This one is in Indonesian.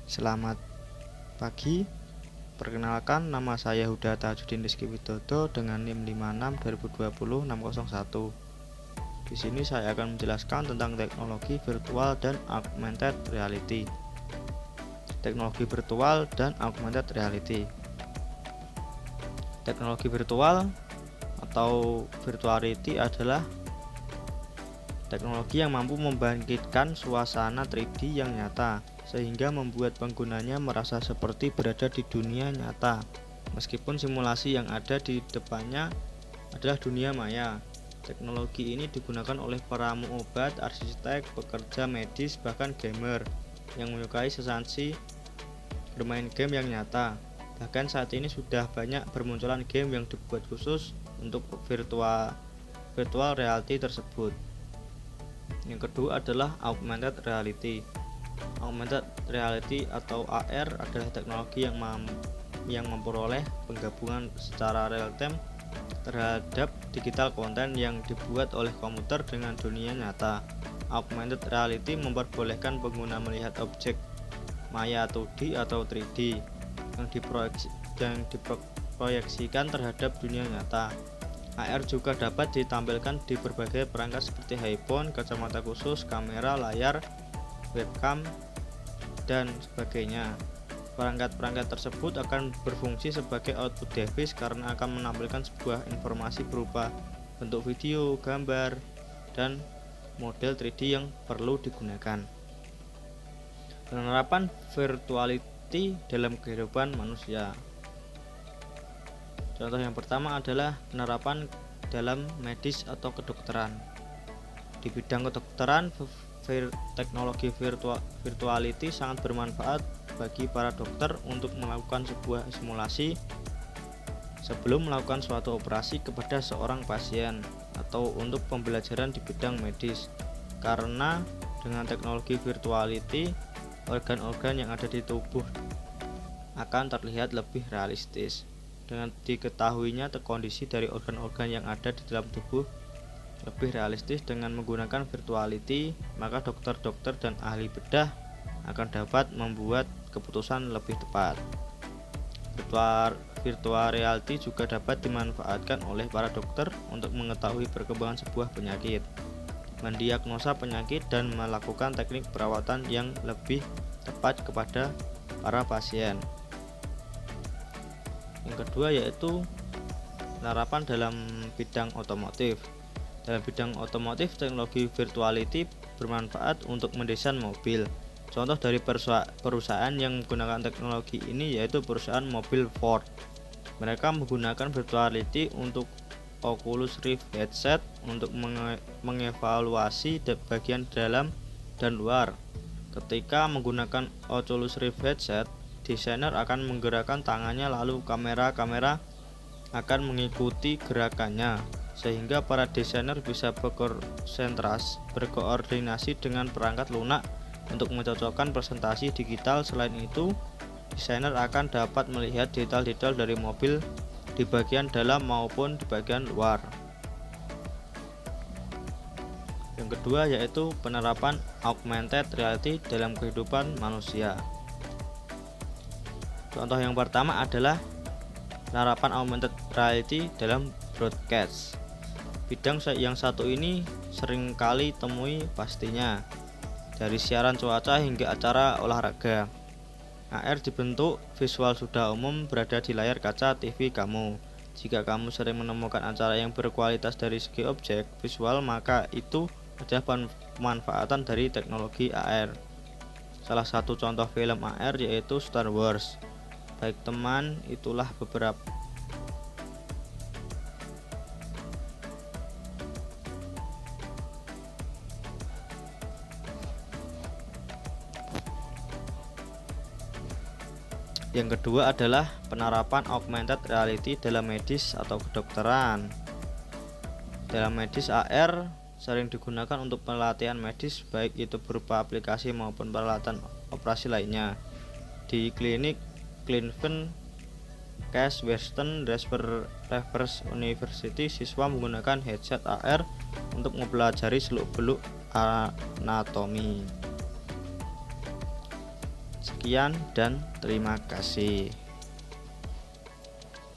Selamat pagi, perkenalkan nama saya Huda Tajudin Rizky Widodo dengan NIM 56 2020 601. Di sini saya akan menjelaskan tentang teknologi virtual dan augmented reality. Teknologi virtual dan augmented reality. Teknologi virtual atau virtuality adalah teknologi yang mampu membangkitkan suasana 3D yang nyata sehingga membuat penggunanya merasa seperti berada di dunia nyata, meskipun simulasi yang ada di depannya adalah dunia maya. Teknologi ini digunakan oleh para obat, arsitek, pekerja medis, bahkan gamer yang menyukai sensasi bermain game yang nyata. Bahkan saat ini sudah banyak bermunculan game yang dibuat khusus untuk virtual reality tersebut. Yang kedua adalah augmented reality. Augmented reality atau AR adalah teknologi yang memperoleh penggabungan secara real time terhadap digital konten yang dibuat oleh komputer dengan dunia nyata. Augmented reality memperbolehkan pengguna melihat objek maya 2D atau 3D yang diproyeksikan terhadap dunia nyata. AR juga dapat ditampilkan di berbagai perangkat seperti handphone, kacamata khusus, kamera, layar, webcam, dan sebagainya. Perangkat-perangkat tersebut akan berfungsi sebagai output device karena akan menampilkan sebuah informasi berupa bentuk video, gambar, dan model 3D yang perlu digunakan. Penerapan virtuality dalam kehidupan manusia. Contoh yang pertama adalah penerapan dalam medis atau kedokteran. Di bidang kedokteran, teknologi virtuality sangat bermanfaat bagi para dokter untuk melakukan sebuah simulasi sebelum melakukan suatu operasi kepada seorang pasien atau untuk pembelajaran di bidang medis. Karena dengan teknologi virtuality, organ-organ yang ada di tubuh akan terlihat lebih realistis. Dengan diketahuinya kondisi dari organ-organ yang ada di dalam tubuh lebih realistis dengan menggunakan virtuality, maka dokter-dokter dan ahli bedah akan dapat membuat keputusan lebih tepat. Virtual reality juga dapat dimanfaatkan oleh para dokter untuk mengetahui perkembangan sebuah penyakit, mendiagnosa penyakit, dan melakukan teknik perawatan yang lebih tepat kepada para pasien. Yang kedua yaitu penerapan dalam bidang otomotif. Dalam bidang otomotif, teknologi virtuality bermanfaat untuk mendesain mobil. Contoh dari perusahaan yang menggunakan teknologi ini yaitu perusahaan mobil Ford. Mereka menggunakan virtuality untuk Oculus Rift headset untuk mengevaluasi bagian dalam dan luar. Ketika menggunakan Oculus Rift headset, desainer akan menggerakkan tangannya lalu kamera-kamera akan mengikuti gerakannya, sehingga para desainer bisa berkoordinasi dengan perangkat lunak untuk mencocokkan presentasi digital. Selain itu, desainer akan dapat melihat detail-detail dari mobil di bagian dalam maupun di bagian luar. Yang kedua yaitu penerapan augmented reality dalam kehidupan manusia. Contoh yang pertama adalah penerapan augmented reality dalam broadcast. Bidang yang satu ini seringkali temui pastinya, dari siaran cuaca hingga acara olahraga. AR dibentuk visual sudah umum berada di layar kaca TV kamu. Jika kamu sering menemukan acara yang berkualitas dari segi objek visual, maka itu adalah pemanfaatan dari teknologi AR. Salah satu contoh film AR yaitu Star Wars. Baik teman, itulah beberapa Yang kedua adalah penerapan augmented reality dalam medis atau kedokteran. Dalam medis, AR sering digunakan untuk pelatihan medis, baik itu berupa aplikasi maupun peralatan operasi lainnya. Di klinik Cleveland Case Western Reserve University, siswa menggunakan headset AR untuk mempelajari seluk-beluk anatomi. Sekian dan terima kasih.